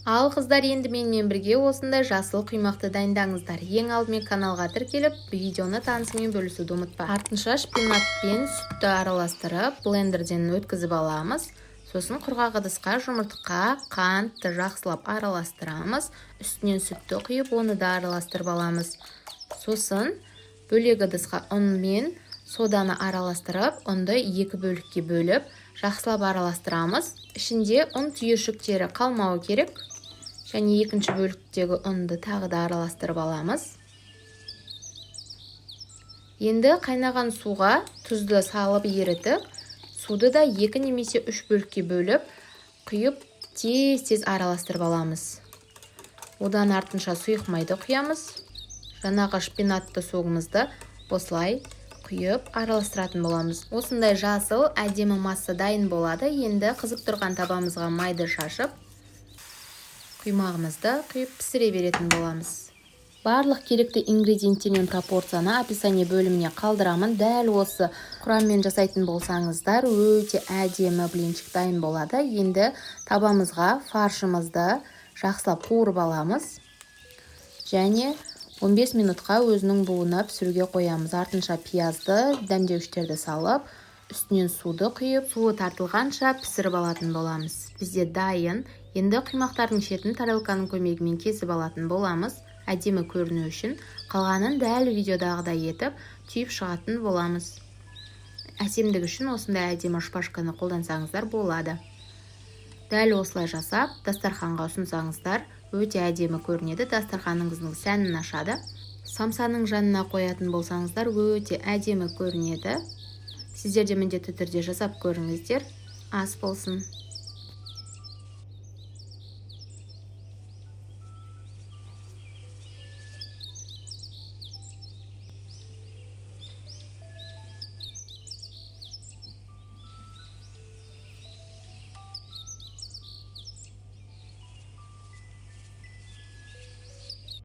Ал қыздар, енді менімен бірге осындай жасыл құймақты дайындаңыздар. Ең алдымен каналға тіркеліп, видеоны танысымен бөлісуді ұмытпа. Артынша шпинат пен сүтті араластырып, блендерден өткізіп аламыз. Сосын құрғақ ыдысқа жұмыртқа, қантты жақсылап араластырамыз. Үстінен сүтті құйып, оны да араластырып аламыз. Сосын бөлек ыдысқа ұн мен соданы араластырып, ұнды екі бөлікке бөліп, жақсылап араластырамыз. Ішінде ұн түйіршіктері қалмауы керек. Және екінші бөліктегі ұнды тағы да араластырып аламыз. Енді қайнаған суға тұзды салып ерітіп, суды да 2 немесе 3 бөлікке бөліп, құйып тез-тез араластырып аламыз. Одан артынша сұйық майды құямыз. Жаңағы шпинатты соғымызды осылай құйып араластыратын боламыз. Осындай жасыл әдемі масса дайын болады. Енді қызып тұрған табамызға майды шашып, құймағымызды құйып пісіре беретін боламыз. Барлық керекті ингредиенттер мен пропорцияны описание бөліміне қалдырамын. Дәл осы құраммен жасайтын болсаңыздар, өте әдемі блинчик дайын болады. Енді табамызға фаршымызды жақсылап қуырып аламыз. Және 15 минутқа өзінің буына пісіруге қоямыз. Артынша пиязды, дәмдеуіштерді салып, үстінен суды құйып, суы тартылғанша пісіріп алатын боламыз. Бізде дайын. Енді құймақтардың шетін тарелканың көмегімен кесіп алатын боламыз. Әдемі көріну үшін қалғанын дәл видеодағыдай етіп түйіп шығатын боламыз. Әсемдік үшін осындай әдемі шпажканы қолдансаңыздар болады. Дәл осылай жасап, дастарханға ұсынсаңыздар, өте әдемі көрінеді. Дастарханыңыздың сәнін ашады. Самсаның жанына қоятын болсаңыздар, өте әдемі көрінеді. Сіздер де міндетті түрде жасап көріңіздер. Ас болсын.